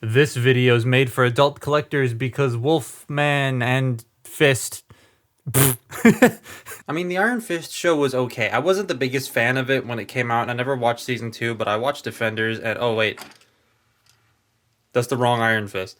This video is made for adult collectors because Wolfman and Fist. I mean, the Iron Fist show was okay. I wasn't the biggest fan of it when it came out, and I never watched season 2, but I watched Defenders, and oh wait. That's the wrong Iron Fist.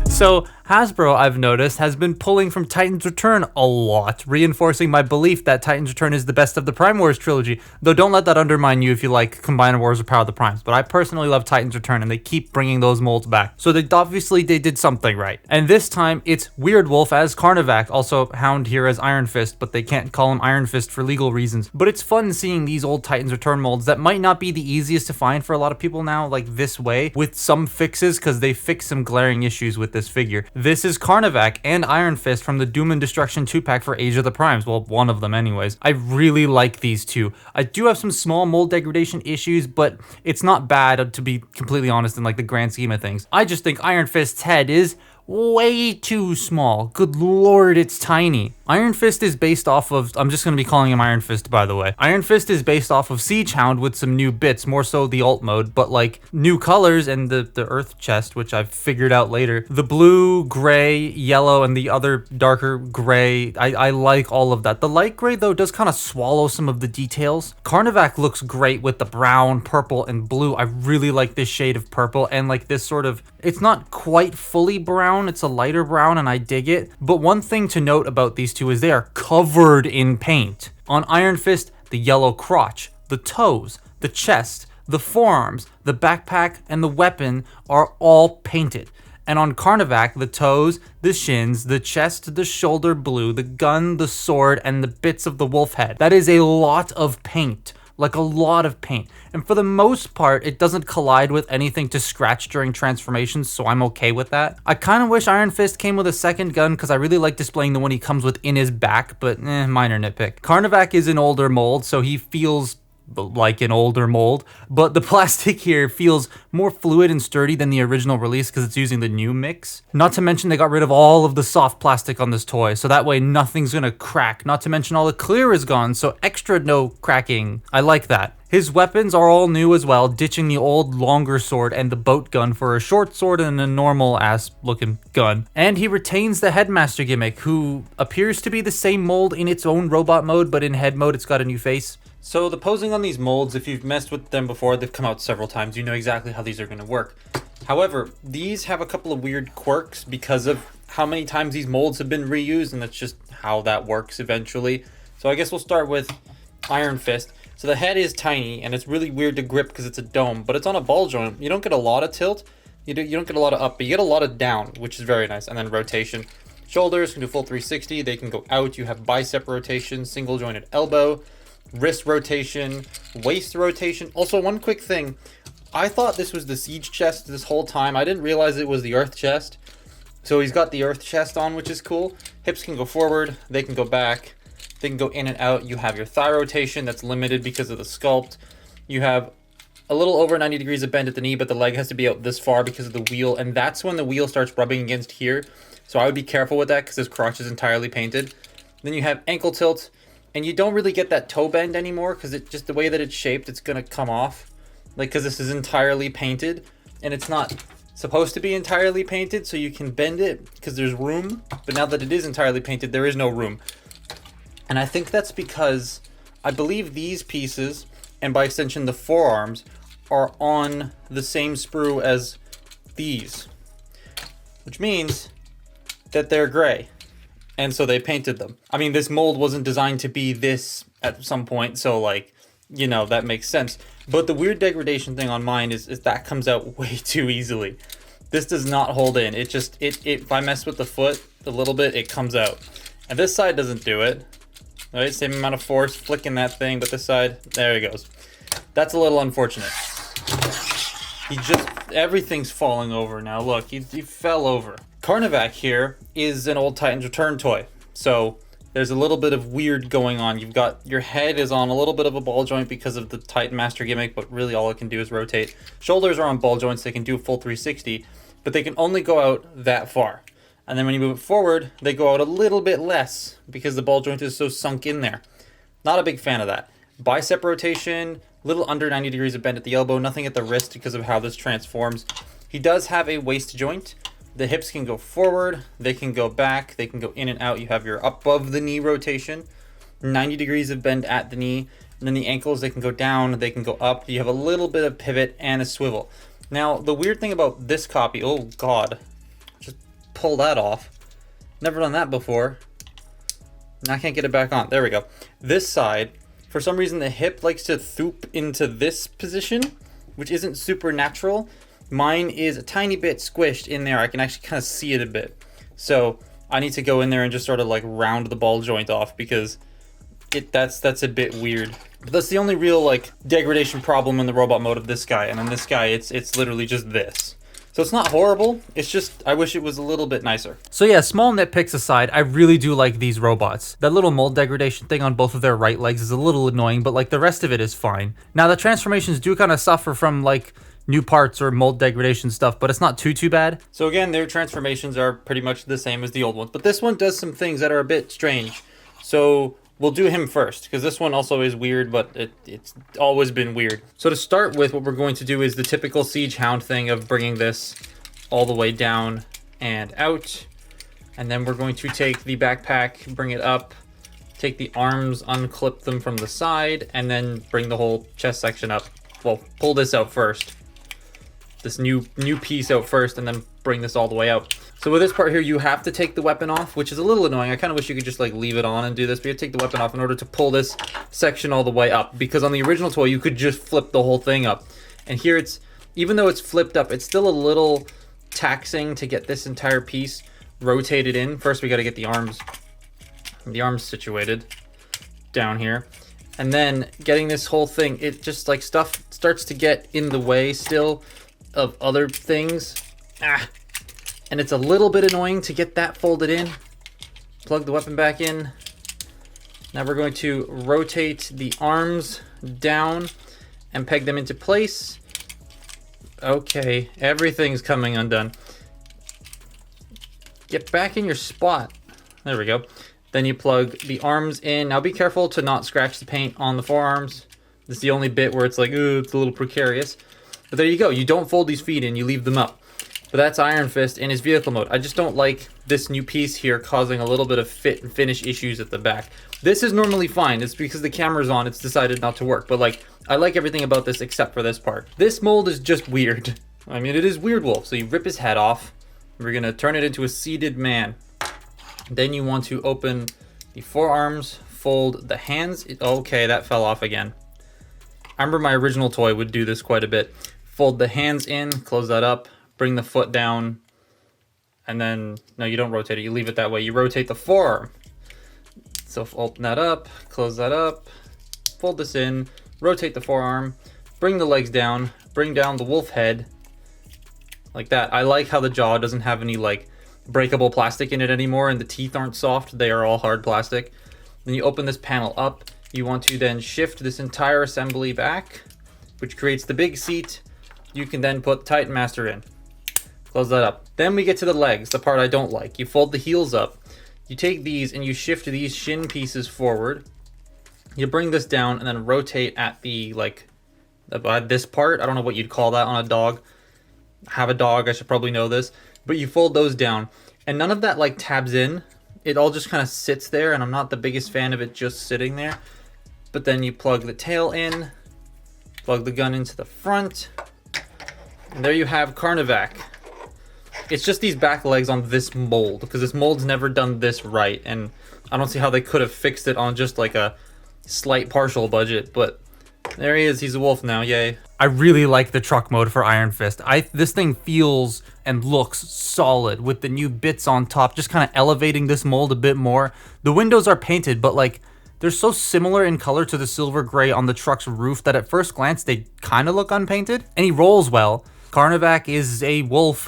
So, Hasbro, I've noticed, has been pulling from Titan's Return a lot, reinforcing my belief that Titan's Return is the best of the Prime Wars trilogy, though don't let that undermine you if you like Combined Wars or Power of the Primes, but I personally love Titan's Return, and they keep bringing those molds back. So they did something right. And this time, it's Weird Wolf as Carnivac, also Hound here as Iron Fist, but they can't call him Iron Fist for legal reasons. But it's fun seeing these old Titan's Return molds that might not be the easiest to find for a lot of people now, like this way, with some fixes, because they fixed some glaring issues with this figure. This is Carnivac and Iron Fist from the Doom and Destruction 2-pack for Age of the Primes. Well, one of them anyways. I really like these two. I do have some small mold degradation issues, but it's not bad, to be completely honest, in like the grand scheme of things. I just think Iron Fist's head is way too small. Good lord, it's tiny. Iron Fist is based off of, I'm just going to be calling him Iron Fist, by the way. Iron Fist is based off of Siege Hound with some new bits, more so the alt mode, but like new colors and the earth chest, which I've figured out later. The blue, gray, yellow, and the other darker gray. I like all of that. The light gray, though, does kind of swallow some of the details. Carnivac looks great with the brown, purple, and blue. I really like this shade of purple and like this sort of, it's not quite fully brown, it's a lighter brown, and I dig it. But one thing to note about these two is they are covered in paint. On Iron Fist, the yellow crotch, the toes, the chest, the forearms, the backpack, and the weapon are all painted. And on Carnivac, the toes, the shins, the chest, the shoulder blue, the gun, the sword, and the bits of the wolf head. That is a lot of paint. Like a lot of paint. And for the most part, it doesn't collide with anything to scratch during transformations, so I'm okay with that. I kind of wish Iron Fist came with a second gun because I really like displaying the one he comes with in his back, but minor nitpick. Carnivac is an older mold, so he feels like an older mold, but the plastic here feels more fluid and sturdy than the original release because it's using the new mix. Not to mention they got rid of all of the soft plastic on this toy, so that way nothing's gonna crack. Not to mention all the clear is gone, so extra no cracking. I like that. His weapons are all new as well, ditching the old longer sword and the boat gun for a short sword and a normal ass looking gun. And he retains the Headmaster gimmick, who appears to be the same mold in its own robot mode, but in head mode it's got a new face. So the posing on these molds, if you've messed with them before, they've come out several times, you know exactly how these are going to work. However, these have a couple of weird quirks because of how many times these molds have been reused, and that's just how that works eventually. So I guess we'll start with Iron Fist. So the head is tiny, and it's really weird to grip because it's a dome, but it's on a ball joint. You don't get a lot of tilt, you don't get a lot of up, but you get a lot of down, which is very nice. And then rotation. Shoulders can do full 360, they can go out. You have bicep rotation, single jointed elbow, wrist rotation, waist rotation. Also, one quick thing, I thought this was the siege chest this whole time. I didn't realize it was the earth chest. So he's got the earth chest on, which is cool. Hips can go forward, they can go back, they can go in and out. You have your thigh rotation that's limited because of the sculpt. You have a little over 90 degrees of bend at the knee, but the leg has to be out this far because of the wheel, and that's when the wheel starts rubbing against here. So I would be careful with that because his crotch is entirely painted. Then you have ankle tilt, and you don't really get that toe bend anymore because it just the way that it's shaped, it's gonna come off. Like, because this is entirely painted, and it's not supposed to be entirely painted, so you can bend it because there's room. But now that it is entirely painted, there is no room. And I think that's because I believe these pieces, and by extension the forearms, are on the same sprue as these, which means that they're gray. And so they painted them. I mean, this mold wasn't designed to be this at some point, so like, you know, that makes sense. But the weird degradation thing on mine is that comes out way too easily. This does not hold in. It just, if I mess with the foot a little bit, it comes out. And this side doesn't do it. Right, same amount of force, flicking that thing, but this side, there he goes. That's a little unfortunate. Everything's falling over now. Look, he fell over. Carnivac here is an old Titan's Return toy, so there's a little bit of weird going on. You've got, your head is on a little bit of a ball joint because of the Titan Master gimmick, but really all it can do is rotate. Shoulders are on ball joints, they can do a full 360, but they can only go out that far. And then when you move it forward, they go out a little bit less because the ball joint is so sunk in there. Not a big fan of that. Bicep rotation, little under 90 degrees of bend at the elbow, nothing at the wrist because of how this transforms. He does have a waist joint. The hips can go forward, they can go back, they can go in and out. You have your above the knee rotation, 90 degrees of bend at the knee, and then the ankles, they can go down, they can go up. You have a little bit of pivot and a swivel. Now, the weird thing about this copy, oh God, just pull that off. Never done that before. Now I can't get it back on. There we go. This side, for some reason, the hip likes to thoop into this position, which isn't super natural. Mine is a tiny bit squished in there. I can actually kind of see it a bit. So I need to go in there and just sort of like round the ball joint off because that's a bit weird. But that's the only real like degradation problem in the robot mode of this guy. And on this guy, it's literally just this. So it's not horrible. It's just, I wish it was a little bit nicer. So yeah, small nitpicks aside, I really do like these robots. That little mold degradation thing on both of their right legs is a little annoying, but like the rest of it is fine. Now the transformations do kind of suffer from like new parts or mold degradation stuff, but it's not too bad. So again, their transformations are pretty much the same as the old ones, but this one does some things that are a bit strange. So we'll do him first, because this one also is weird, but it's always been weird. So to start with, what we're going to do is the typical Siege Hound thing of bringing this all the way down and out. And then we're going to take the backpack, bring it up, take the arms, unclip them from the side, and then bring the whole chest section up. Well, pull this out first. This new piece out first, and then bring this all the way out. So with this part here, you have to take the weapon off, which is a little annoying. I kind of wish you could just like leave it on and do this, but you have to take the weapon off in order to pull this section all the way up, because on the original toy, you could just flip the whole thing up. And here it's, even though it's flipped up, it's still a little taxing to get this entire piece rotated in. First, we got to get the arms situated down here. And then getting this whole thing, it just like stuff starts to get in the way still of other things. And it's a little bit annoying to get that folded in. Plug the weapon back in. Now we're going to rotate the arms down and peg them into place. Okay, everything's coming undone. Get back in your spot. There we go. Then you plug the arms in. Now be careful to not scratch the paint on the forearms. This is the only bit where it's like, ooh, it's a little precarious. But there you go. You don't fold these feet in, you leave them up. But that's Iron Fist in his vehicle mode. I just don't like this new piece here causing a little bit of fit and finish issues at the back. This is normally fine. It's because the camera's on, it's decided not to work. But like, I like everything about this except for this part. This mold is just weird. I mean, it is Weird Wolf. So you rip his head off. We're going to turn it into a seated man. Then you want to open the forearms, fold the hands. Okay, that fell off again. I remember my original toy would do this quite a bit. Fold the hands in, close that up, bring the foot down, and then, no, you don't rotate it, you leave it that way. You rotate the forearm. So open that up, close that up, fold this in, rotate the forearm, bring the legs down, bring down the wolf head, like that. I like how the jaw doesn't have any like breakable plastic in it anymore, and the teeth aren't soft, they are all hard plastic. Then you open this panel up. You want to then shift this entire assembly back, which creates the big seat. You can then put Titan Master in. Close that up. Then we get to the legs, the part I don't like. You fold the heels up. You take these and you shift these shin pieces forward. You bring this down and then rotate at the, like, this part. I don't know what you'd call that on a dog. I have a dog, I should probably know this. But you fold those down. And none of that, like, tabs in. It all just kind of sits there, and I'm not the biggest fan of it just sitting there. But then you plug the tail in, plug the gun into the front, and there you have Carnivac. It's just these back legs on this mold, because this mold's never done this right, and I don't see how they could have fixed it on just like a slight partial budget, but there he is, he's a wolf now, yay. I really like the truck mode for Iron Fist. This thing feels and looks solid with the new bits on top, just kind of elevating this mold a bit more. The windows are painted, but like, they're so similar in color to the silver gray on the truck's roof that at first glance they kind of look unpainted. And he rolls well. Carnivac is a wolf.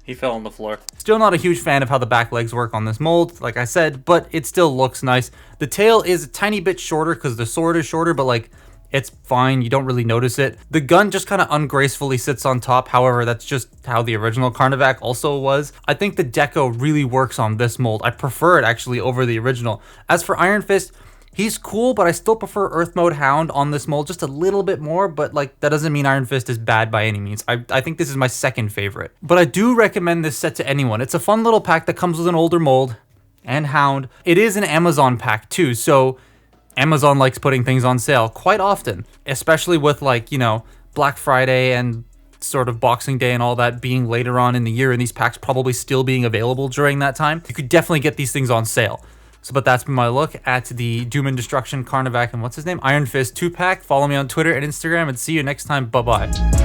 He fell on the floor. Still not a huge fan of how the back legs work on this mold, like I said, but it still looks nice. The tail is a tiny bit shorter because the sword is shorter, but like, it's fine, you don't really notice it. The gun just kind of ungracefully sits on top, however, that's just how the original Carnivac also was. I think the deco really works on this mold. I prefer it actually over the original. As for Iron Fist, He's cool, but I still prefer Earth Mode Hound on this mold just a little bit more, but like that doesn't mean Iron Fist is bad by any means. I think this is my second favorite. But I do recommend this set to anyone. It's a fun little pack that comes with an older mold and Hound. It is an Amazon pack too, so Amazon likes putting things on sale quite often, especially with like, you know, Black Friday and sort of Boxing Day and all that being later on in the year and these packs probably still being available during that time. You could definitely get these things on sale. So, but that's been my look at the Doom and Destruction, Carnivac, and what's his name? Iron Fist 2-pack. Follow me on Twitter and Instagram, and see you next time. Bye-bye.